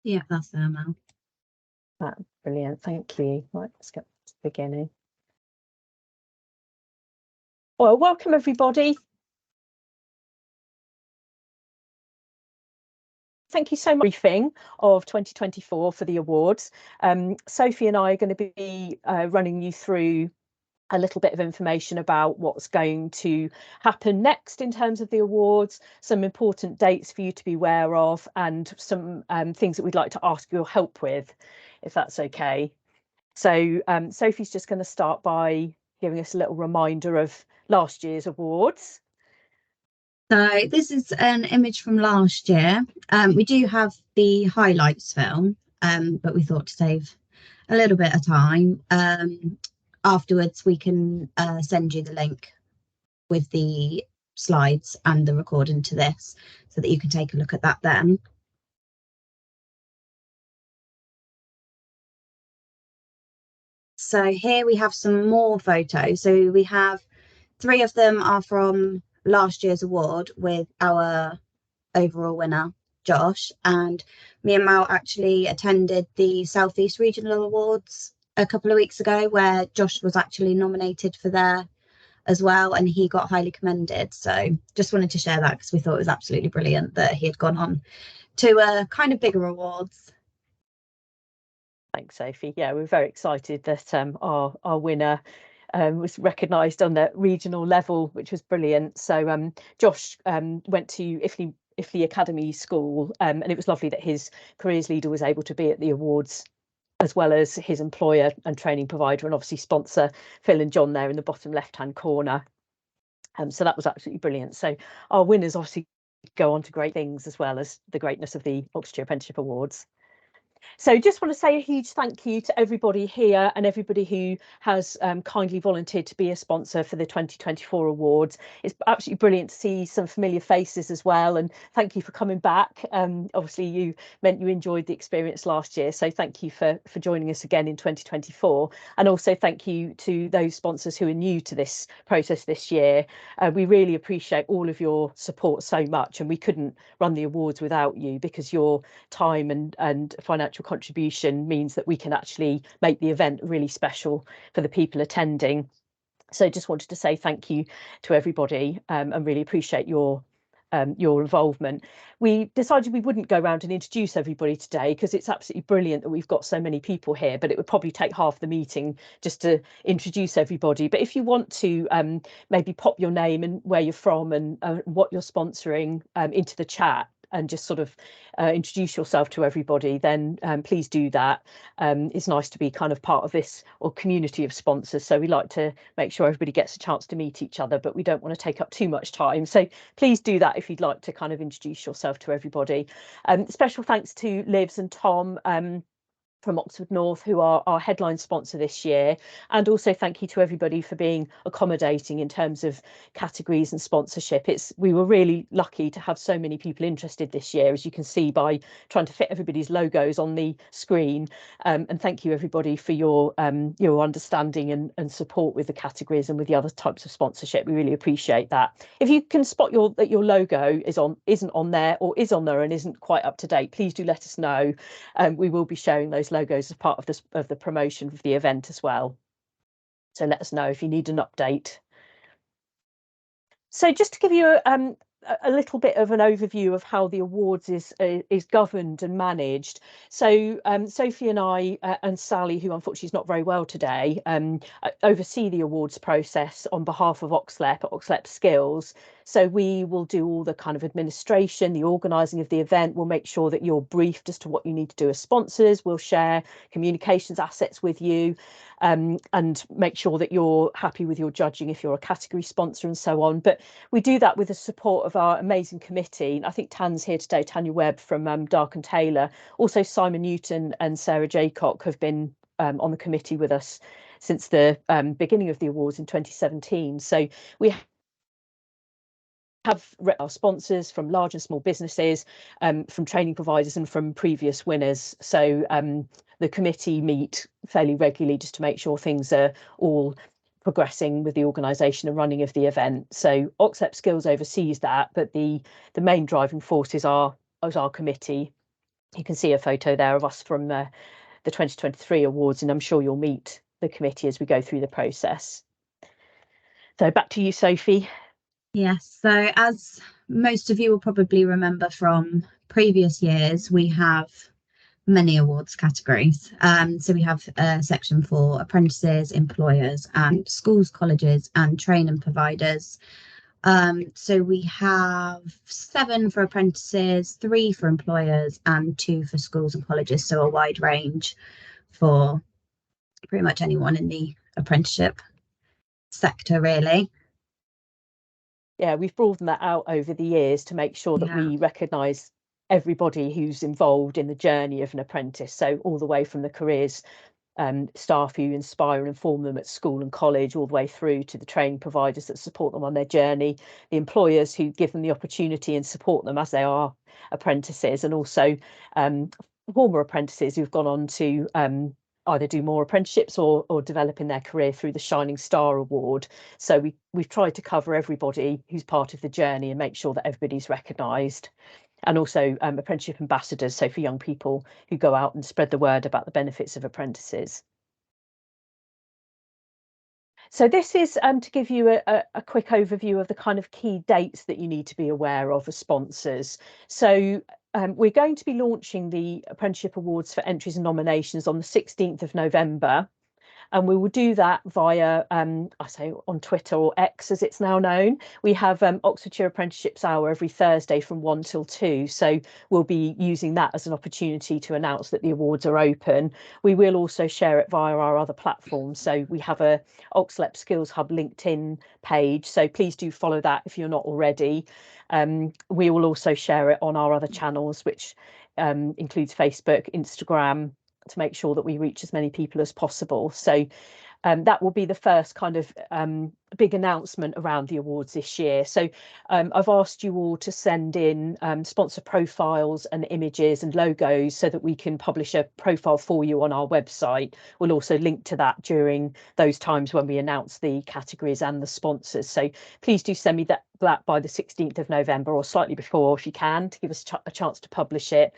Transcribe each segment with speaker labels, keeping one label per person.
Speaker 1: Yeah, that's there now.
Speaker 2: That's brilliant, thank you. Right, let's get to the beginning. Well, welcome everybody. Thank you so much. Briefing of 2024 for the awards. Sophie and I are going to be running you through a little bit of information about what's going to happen next in terms of the awards, some important dates for you to be aware of, and some things that we'd like to ask your help with, if that's okay. So Sophie's just going to start by giving us a little reminder of last year's awards.
Speaker 1: So this is an image from last year. We do have the highlights film, but we thought to save a little bit of time. Afterwards, we can send you the link with the slides and the recording to this so that you can take a look at that then. So here we have some more photos. So we have 3 of them are from last year's award with our overall winner, Josh, and me and Mal actually attended the Southeast Regional Awards a couple of weeks ago where Josh was actually nominated for there as well, and he got highly commended. So just wanted to share that because we thought it was absolutely brilliant that he had gone on to kind of bigger awards.
Speaker 2: Thanks, Sophie. Yeah, we're very excited that our winner was recognised on the regional level, which was brilliant. So Josh went to Ifley Academy School, and it was lovely that his careers leader was able to be at the awards, as well as his employer and training provider and obviously sponsor Phil and John there in the bottom left-hand corner. So that was absolutely brilliant. So our winners obviously go on to great things, as well as the greatness of the Oxfordshire Apprenticeship Awards. So just want to say a huge thank you to everybody here and everybody who has kindly volunteered to be a sponsor for the 2024 awards. It's absolutely brilliant to see some familiar faces as well, and thank you for coming back. Obviously you meant you enjoyed the experience last year, so thank you for joining us again in 2024, and also thank you to those sponsors who are new to this process this year. We really appreciate all of your support so much, and we couldn't run the awards without you, because your time and financial contribution means that we can actually make the event really special for the people attending. So just wanted to say thank you to everybody, and really appreciate your involvement. We decided we wouldn't go around and introduce everybody today because it's absolutely brilliant that we've got so many people here, but it would probably take half the meeting just to introduce everybody. But if you want to maybe pop your name and where you're from and what you're sponsoring into the chat, and just sort of introduce yourself to everybody, then please do that. It's nice to be kind of part of this or community of sponsors, so we like to make sure everybody gets a chance to meet each other, but we don't want to take up too much time. So please do that if you'd like to kind of introduce yourself to everybody. Special thanks to Livs and Tom from Oxford North, who are our headline sponsor this year, and also thank you to everybody for being accommodating in terms of categories and sponsorship. We were really lucky to have so many people interested this year, as you can see by trying to fit everybody's logos on the screen, and thank you everybody for your understanding and support with the categories and with the other types of sponsorship. We really appreciate that. If you can spot that your logo isn't on there, or is on there and isn't quite up to date, please do let us know. We will be sharing those logos as part of the promotion of the event as well, so let us know if you need an update. So just to give you a little bit of an overview of how the awards is governed and managed. So Sophie and I and Sally, who unfortunately is not very well today, oversee the awards process on behalf of Oxlep Skills. So we will do all the kind of administration, the organising of the event. We'll make sure that you're briefed as to what you need to do as sponsors. We'll share communications assets with you, and make sure that you're happy with your judging if you're a category sponsor and so on. But we do that with the support of our amazing committee. I think Tan's here today, Tanya Webb from Dark and Taylor. Also Simon Newton and Sarah Jaycock have been on the committee with us since the beginning of the awards in 2017. So we have our sponsors from large and small businesses, from training providers and from previous winners. So the committee meet fairly regularly just to make sure things are all progressing with the organisation and running of the event. So Oxlep Skills oversees that, but the main driving force is our committee. You can see a photo there of us from the 2023 awards, and I'm sure you'll meet the committee as we go through the process. So back to you, Sophie.
Speaker 1: Yes, so as most of you will probably remember from previous years, we have many awards categories. So we have a section for apprentices, employers, and schools, colleges, and training providers. So we have 7 for apprentices, 3 for employers, and 2 for schools and colleges. So a wide range for pretty much anyone in the apprenticeship sector, really.
Speaker 2: Yeah, we've broadened that out over the years to make sure that we recognise everybody who's involved in the journey of an apprentice. So all the way from the careers staff who inspire and inform them at school and college, all the way through to the training providers that support them on their journey, the employers who give them the opportunity and support them as they are apprentices, and also former apprentices who've gone on to either do more apprenticeships or develop in their career through the Shining Star Award. So we've tried to cover everybody who's part of the journey and make sure that everybody's recognised. And also apprenticeship ambassadors, so for young people who go out and spread the word about the benefits of apprentices. So this is to give you a quick overview of the kind of key dates that you need to be aware of as sponsors. So we're going to be launching the Apprenticeship Awards for entries and nominations on the 16th of November. And we will do that via, I say on Twitter, or X as it's now known. We have Oxfordshire Apprenticeships Hour every Thursday from 1 till 2. So we'll be using that as an opportunity to announce that the awards are open. We will also share it via our other platforms. So we have a Oxlep Skills Hub LinkedIn page. So please do follow that if you're not already. We will also share it on our other channels, which includes Facebook, Instagram, to make sure that we reach as many people as possible. So that will be the first kind of big announcement around the awards this year. So I've asked you all to send in sponsor profiles and images and logos so that we can publish a profile for you on our website. We'll also link to that during those times when we announce the categories and the sponsors. So please do send me that by the 16th of November or slightly before if you can, to give us a chance to publish it.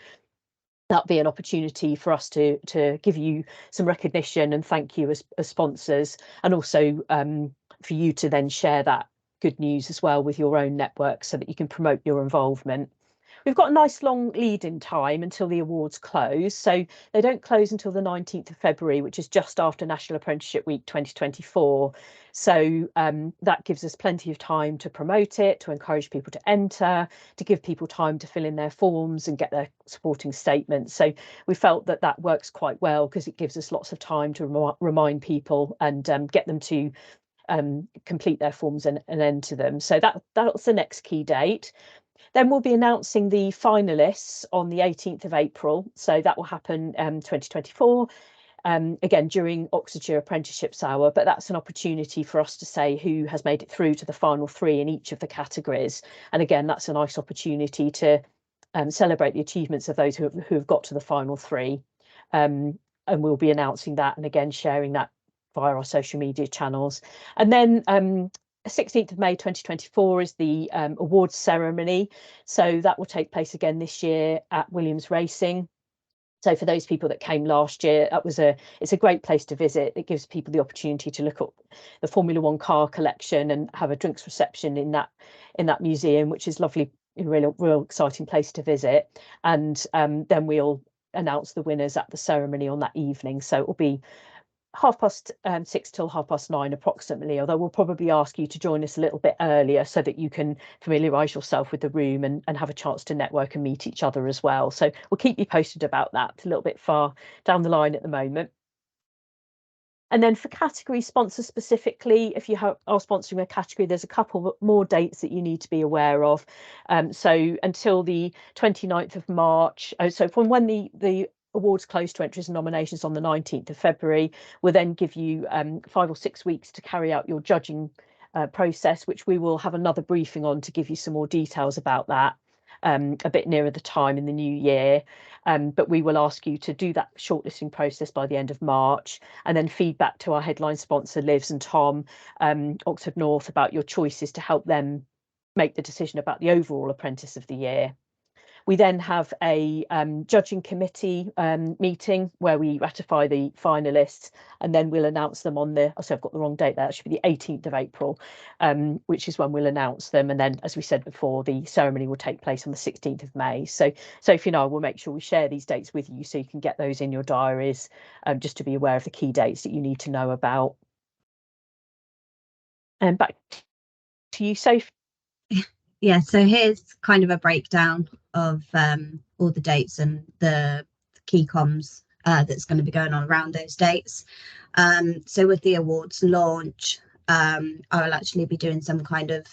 Speaker 2: That'll be an opportunity for us to give you some recognition and thank you as sponsors, and also for you to then share that good news as well with your own network so that you can promote your involvement. We've got a nice long lead-in time until the awards close. So they don't close until the 19th of February, which is just after National Apprenticeship Week 2024. So that gives us plenty of time to promote it, to encourage people to enter, to give people time to fill in their forms and get their supporting statements. So we felt that that works quite well because it gives us lots of time to remind people and get them to complete their forms and enter them. So that's the next key date. Then we'll be announcing the finalists on the 18th of April. So that will happen 2024, again, during Oxfordshire Apprenticeships Hour. But that's an opportunity for us to say who has made it through to the final 3 in each of the categories. And again, that's a nice opportunity to celebrate the achievements of those who have got to the final 3. And we'll be announcing that and again sharing that via our social media channels. And then 16th of May 2024 is the awards ceremony. So that will take place again this year at Williams Racing. So for those people that came last year, it's a great place to visit. It gives people the opportunity to look at the Formula One car collection and have a drinks reception in that museum, which is lovely, a real exciting place to visit. And then we'll announce the winners at the ceremony on that evening. So it will be 6:30 till 9:30 approximately, although we'll probably ask you to join us a little bit earlier so that you can familiarise yourself with the room and have a chance to network and meet each other as well. So we'll keep you posted about that. It's a little bit far down the line at the moment. And then for category sponsors specifically, if you are sponsoring a category, there's a couple more dates that you need to be aware of. So until the 29th of March, so from when the awards close to entries and nominations on the 19th of February, we'll then give you 5 or 6 weeks to carry out your judging process, which we will have another briefing on to give you some more details about that a bit nearer the time in the new year. But we will ask you to do that shortlisting process by the end of March and then feedback to our headline sponsor, Livs and Tom, Oxford North, about your choices to help them make the decision about the overall Apprentice of the Year. We then have a judging committee meeting where we ratify the finalists, and then we'll announce them on the, I've got the wrong date there, it should be the 18th of April, which is when we'll announce them. And then, as we said before, the ceremony will take place on the 16th of May. So Sophie and I will make sure we share these dates with you so you can get those in your diaries, just to be aware of the key dates that you need to know about. And back to you, Sophie.
Speaker 1: Yeah, so here's kind of a breakdown of all the dates and the key comms that's going to be going on around those dates. So with the awards launch, I will actually be doing some kind of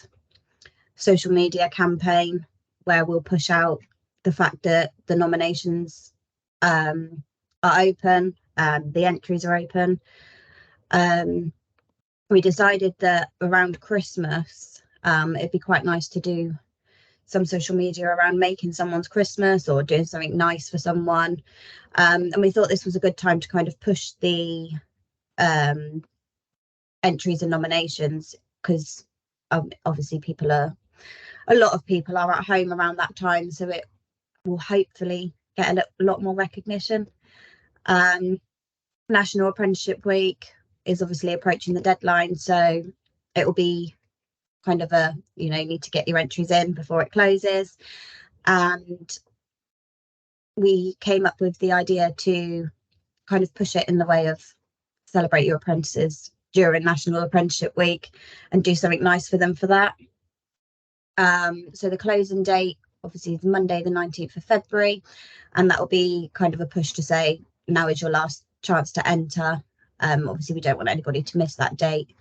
Speaker 1: social media campaign where we'll push out the fact that the nominations are open, the entries are open. We decided that around Christmas, it'd be quite nice to do some social media around making someone's Christmas or doing something nice for someone. And we thought this was a good time to kind of push the entries and nominations, because obviously a lot of people are at home around that time, so it will hopefully get a lot more recognition. National Apprenticeship Week is obviously approaching the deadline, so it will be kind of you need to get your entries in before it closes. And we came up with the idea to kind of push it in the way of celebrate your apprentices during National Apprenticeship Week and do something nice for them for that. So the closing date obviously is Monday the 19th of February, and that will be kind of a push to say now is your last chance to enter. Obviously we don't want anybody to miss that date.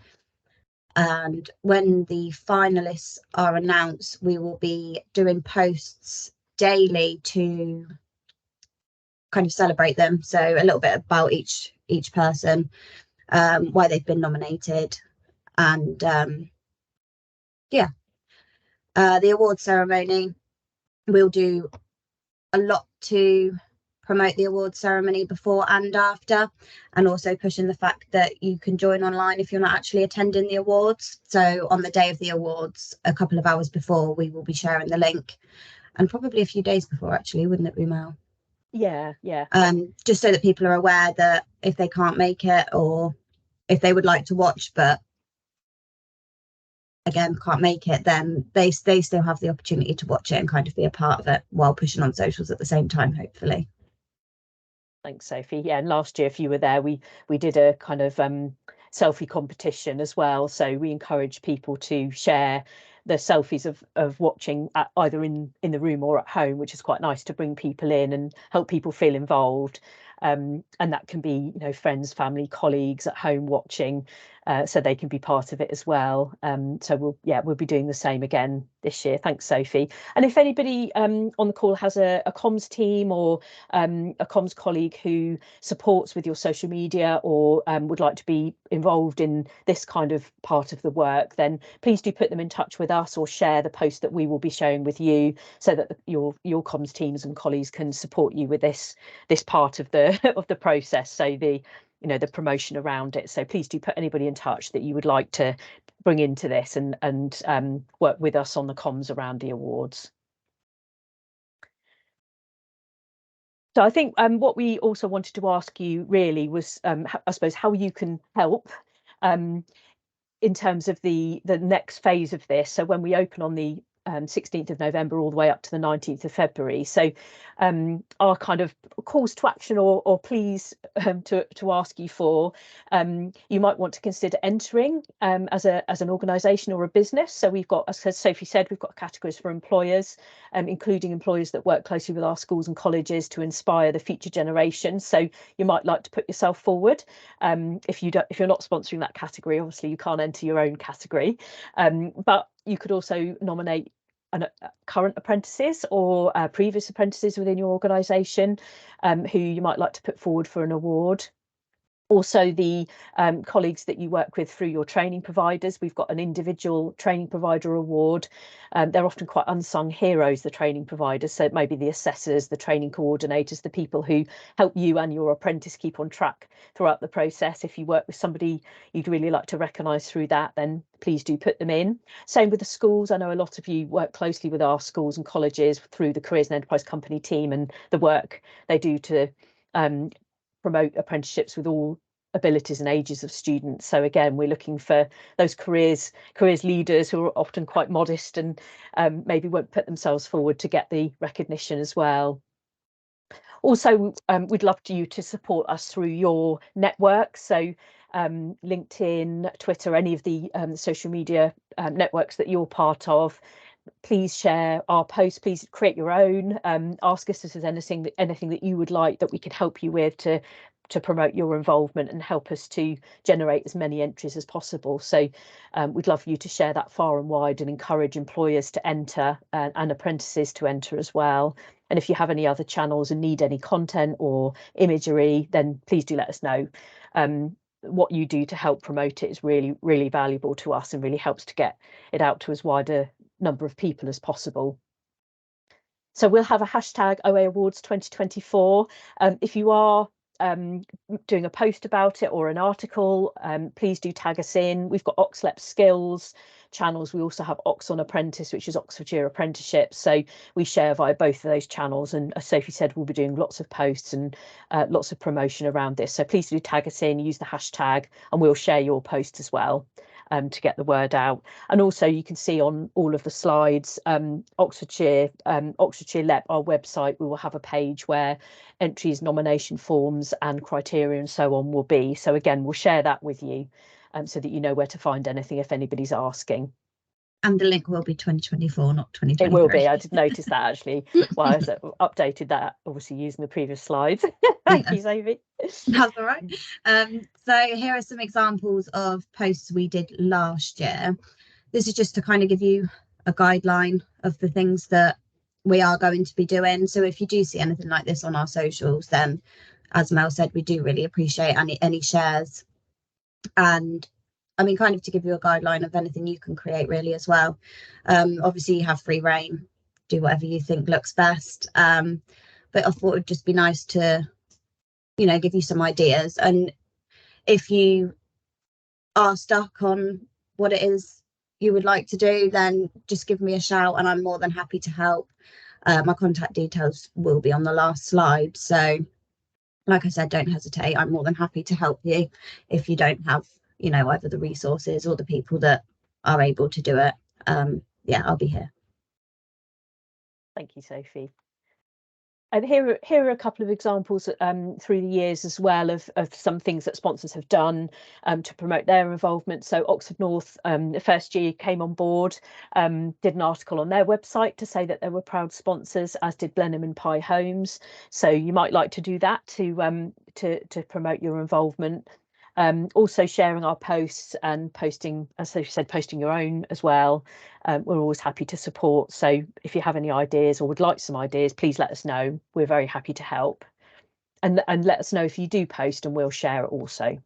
Speaker 1: And when the finalists are announced, we will be doing posts daily to kind of celebrate them. So a little bit about each person, why they've been nominated, and the award ceremony. We'll do a lot to promote the award ceremony before and after, and also pushing the fact that you can join online if you're not actually attending the awards. So on the day of the awards, a couple of hours before, we will be sharing the link, and probably a few days before, actually, wouldn't it be, Mel?
Speaker 2: Yeah.
Speaker 1: Just so that people are aware that if they can't make it, or if they would like to watch but again can't make it, then they still have the opportunity to watch it and kind of be a part of it while pushing on socials at the same time, hopefully.
Speaker 2: Thanks, Sophie. Yeah, and last year, if you were there, we did a kind of selfie competition as well. So we encourage people to share the selfies of watching either in the room or at home, which is quite nice to bring people in and help people feel involved. And that can be, friends, family, colleagues at home watching, so they can be part of it as well. So we'll be doing the same again this year. Thanks, Sophie. And if anybody on the call has a comms team or a comms colleague who supports with your social media or would like to be involved in this kind of part of the work, then please do put them in touch with us or share the post that we will be sharing with you, so that your comms teams and colleagues can support you with this part of the of the process. So the promotion around it. So please do put anybody in touch that you would like to bring into this and work with us on the comms around the awards. So I think what we also wanted to ask you really was, I suppose, how you can help in terms of the next phase of this. So when we open on the 16th of November all the way up to the 19th of February. So our kind of calls to action or pleas to ask you for, you might want to consider entering as an organisation or a business. So we've got, as Sophie said, we've got categories for employers, including employers that work closely with our schools and colleges to inspire the future generation. So you might like to put yourself forward. If you're not sponsoring that category, obviously you can't enter your own category, but you could also nominate current apprentices or previous apprentices within your organisation who you might like to put forward for an award. Also, the colleagues that you work with through your training providers, we've got an individual training provider award. They're often quite unsung heroes, the training providers. So it may be the assessors, the training coordinators, the people who help you and your apprentice keep on track throughout the process. If you work with somebody you'd really like to recognise through that, then please do put them in. Same with the schools. I know a lot of you work closely with our schools and colleges through the Careers and Enterprise Company team and the work they do to promote apprenticeships with all abilities and ages of students. So again, we're looking for those careers leaders who are often quite modest and maybe won't put themselves forward to get the recognition as well. Also, we'd love you to support us through your network. So LinkedIn, Twitter, any of the social media networks that you're part of. Please share our posts, please create your own, ask us if there's anything that you would like that we could help you with to promote your involvement and help us to generate as many entries as possible. So we'd love you to share that far and wide and encourage employers to enter and apprentices to enter as well. And if you have any other channels and need any content or imagery, then please do let us know. What you do to help promote it is really, really valuable to us and really helps to get it out to as wide a number of people as possible. So we'll have a hashtag OA Awards 2024. If you are doing a post about it or an article, please do tag us in. We've got Oxlep Skills channels. We also have Oxon Apprentice, which is Oxfordshire Apprenticeship. So we share via both of those channels. And as Sophie said, we'll be doing lots of posts and lots of promotion around this. So please do tag us in, use the hashtag, and we'll share your post as well. To get the word out. And also you can see on all of the slides, Oxfordshire LEP, our website, we will have a page where entries, nomination forms and criteria and so on will be. So again, we'll share that with you so that you know where to find anything if anybody's asking.
Speaker 1: And the link will be 2024, not 2023.
Speaker 2: It will be. I did notice that actually. Well, I updated that, obviously using the previous slides. Thank you, Sophie.
Speaker 1: That's all right. So here are some examples of posts we did last year. This is just to kind of give you a guideline of the things that we are going to be doing. So if you do see anything like this on our socials, then as Mel said, we do really appreciate any shares. And I mean, kind of to give you a guideline of anything you can create really as well. Obviously you have free reign, do whatever you think looks best. But I thought it'd just be nice to, give you some ideas. And if you are stuck on what it is you would like to do, then just give me a shout and I'm more than happy to help. My contact details will be on the last slide. So like I said, don't hesitate. I'm more than happy to help you if you don't have, either the resources or the people that are able to do it. Yeah, I'll be here.
Speaker 2: Thank you, Sophie. And here are a couple of examples through the years as well of some things that sponsors have done to promote their involvement. So Oxford North, the first year came on board, did an article on their website to say that they were proud sponsors, as did Blenheim and Pye Homes. So you might like to do that to promote your involvement. Also sharing our posts and posting, as Sophie said, posting your own as well. We're always happy to support. So if you have any ideas or would like some ideas, please let us know. We're very happy to help. And let us know if you do post and we'll share it also.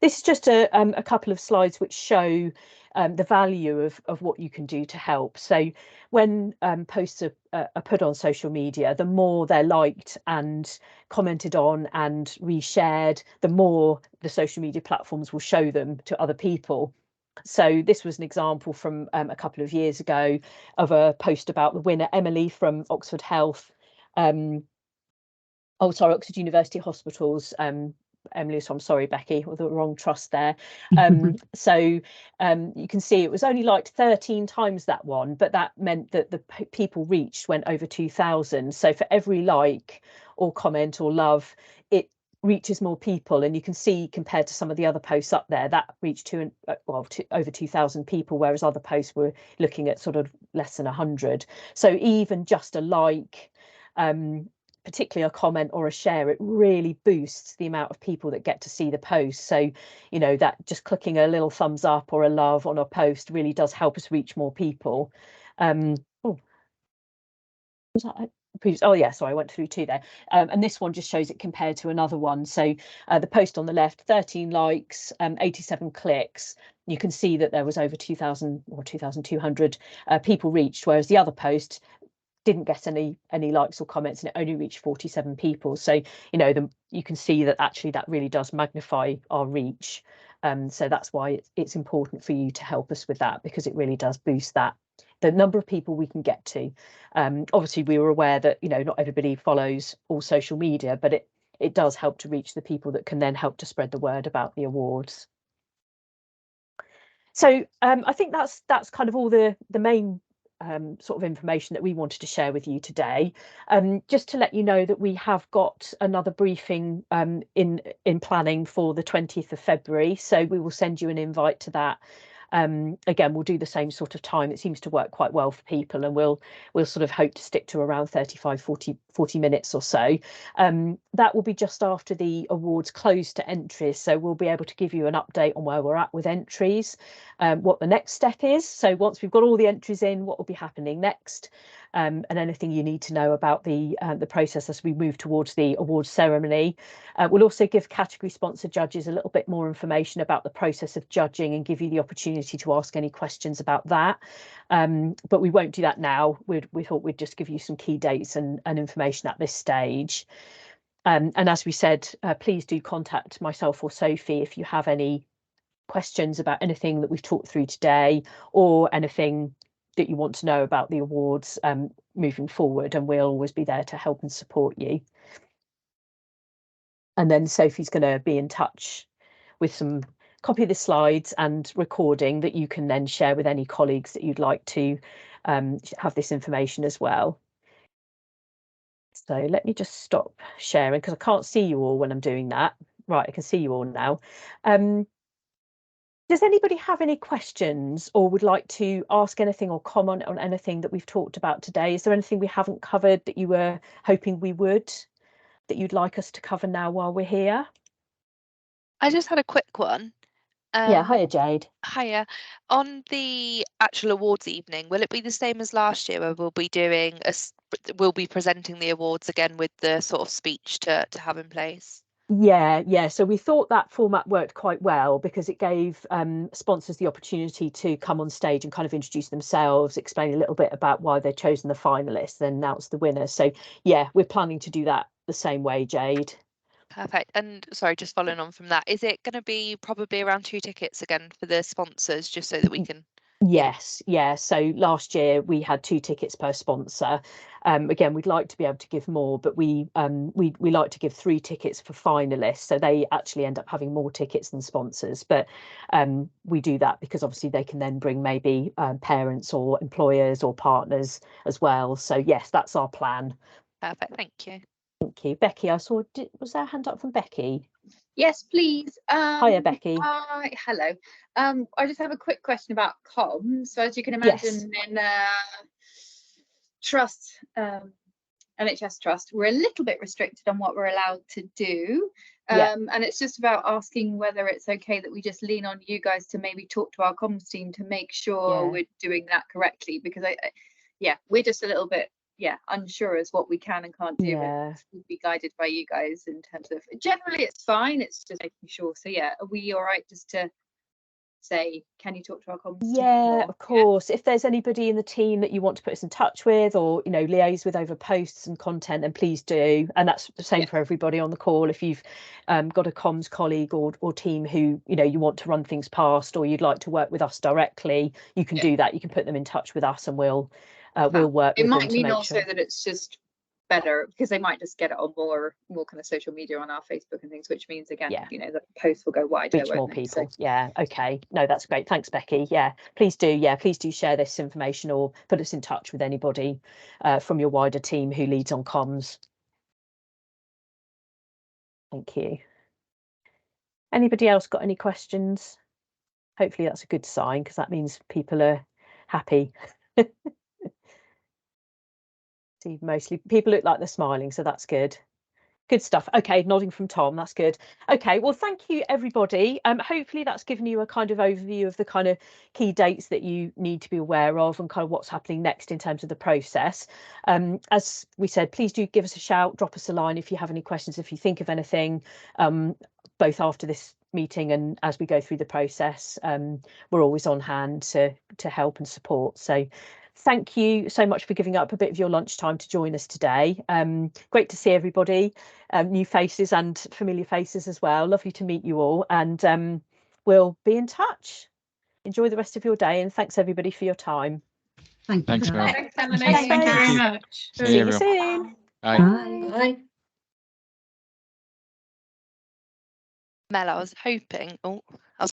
Speaker 2: This is just a couple of slides which show the value of what you can do to help. So when posts are put on social media, the more they're liked and commented on and reshared, the more the social media platforms will show them to other people. So this was an example from a couple of years ago of a post about the winner, Emily from Oxford Health. Oxford University Hospitals. Emily, so I'm sorry, Becky, or the wrong trust there. So you can see it was only liked 13 times that one, but that meant that the people reached went over 2,000. So for every like or comment or love, it reaches more people. And you can see compared to some of the other posts up there, that reached over 2,000 people, whereas other posts were looking at sort of less than 100. So even just a like, particularly a comment or a share, it really boosts the amount of people that get to see the post. So, that just clicking a little thumbs up or a love on a post really does help us reach more people. Was that Oh yeah, sorry, I went through 2 there. And this one just shows it compared to another one. So the post on the left, 13 likes, 87 clicks. You can see that there was over 2,000 or 2,200 people reached, whereas the other post didn't get any likes or comments, and it only reached 47 people. So you can see that actually that really does magnify our reach. So that's why it's important for you to help us with that, because it really does boost the number of people we can get to. Obviously we were aware that not everybody follows all social media, but it does help to reach the people that can then help to spread the word about the awards. So I think that's kind of all the main sort of information that we wanted to share with you today. Just to let you know that we have got another briefing in planning for the 20th of February, so we will send you an invite to that. Again, we'll do the same sort of time. It seems to work quite well for people, and we'll sort of hope to stick to around 35, 40 minutes or so. That will be just after the awards close to entries, so we'll be able to give you an update on where we're at with entries, what the next step is. So once we've got all the entries in, what will be happening next, and anything you need to know about the process as we move towards the awards ceremony. We'll also give category sponsor judges a little bit more information about the process of judging and give you the opportunity to ask any questions about that. But we won't do that now. We thought we'd just give you some key dates and information at this stage. And as we said, please do contact myself or Sophie if you have any questions about anything that we've talked through today, or anything that you want to know about the awards moving forward, and we'll always be there to help and support you. And then Sophie's going to be in touch with some copy of the slides and recording that you can then share with any colleagues that you'd like to have this information as well. So let me just stop sharing, because I can't see you all when I'm doing that. Right, I can see you all now. Does anybody have any questions or would like to ask anything or comment on anything that we've talked about today? Is there anything we haven't covered that you were hoping we would, that you'd like us to cover now while we're here?
Speaker 3: I just had a quick one.
Speaker 2: Yeah, hiya, Jade.
Speaker 3: Hiya. On the actual awards evening, will it be the same as last year, where we'll be presenting the awards again with the sort of speech to have in place?
Speaker 2: Yeah. So we thought that format worked quite well, because it gave sponsors the opportunity to come on stage and kind of introduce themselves, explain a little bit about why they've chosen the finalists, then announce the winner. So yeah, we're planning to do that the same way, Jade.
Speaker 3: Perfect. And sorry, just following on from that, is it going to be probably around 2 tickets again for the sponsors, just so that we can?
Speaker 2: Yes, yeah. So last year we had 2 tickets per sponsor. Again, we'd like to be able to give more, but we like to give 3 tickets for finalists, so they actually end up having more tickets than sponsors. But we do that because obviously they can then bring maybe parents or employers or partners as well. So yes, that's our plan.
Speaker 3: Perfect. Thank you.
Speaker 2: Thank you, Becky. I saw. Was there a hand up from Becky?
Speaker 4: Yes, please.
Speaker 2: Hiya, Becky.
Speaker 4: Hello. I just have a quick question about comms. So as you can imagine, in trust, NHS trust, we're a little bit restricted on what we're allowed to do. And it's just about asking whether it's okay that we just lean on you guys to maybe talk to our comms team to make sure we're doing that correctly, because we're just a little bit unsure as what we can and can't do, and we'll be guided by you guys in terms of, generally it's fine, it's just making sure. So are we all right just to say, can you talk to our comms team?
Speaker 2: Of course. If there's anybody in the team that you want to put us in touch with, or liaise with over posts and content, then please do. And that's the same for everybody on the call. If you've got a comms colleague or team who you want to run things past, or you'd like to work with us directly, you can do that. You can put them in touch with us, and we'll work with them.
Speaker 4: It might mean
Speaker 2: to
Speaker 4: also that it's just better, because they might just get it on more kind of social media on our Facebook and things, which means again the posts will go wider,
Speaker 2: reach more people. Okay, no, that's great. Thanks, Becky. Please do share this information, or put us in touch with anybody from your wider team who leads on comms. Thank you. Anybody else got any questions? Hopefully that's a good sign, because that means people are happy. See, mostly people look like they're smiling, so that's good. Good stuff. Okay, nodding from Tom, that's good. Okay, well, thank you, everybody. Hopefully that's given you a kind of overview of the kind of key dates that you need to be aware of and kind of what's happening next in terms of the process. As we said, please do give us a shout, drop us a line if you have any questions, if you think of anything, both after this meeting and as we go through the process. We're always on hand to help and support. So thank you so much for giving up a bit of your lunchtime to join us today. Great to see everybody, new faces and familiar faces as well. Lovely to meet you all, and we'll be in touch. Enjoy the rest of your day, and thanks everybody for your time.
Speaker 5: Thanks, Mel.
Speaker 4: Thanks, Emily.
Speaker 2: Thanks,
Speaker 4: Thank you very
Speaker 2: guys.
Speaker 4: much.
Speaker 5: See
Speaker 2: See
Speaker 5: you
Speaker 2: you soon.
Speaker 5: Bye.
Speaker 1: Bye.
Speaker 3: Mel, I was hoping. Oh, I was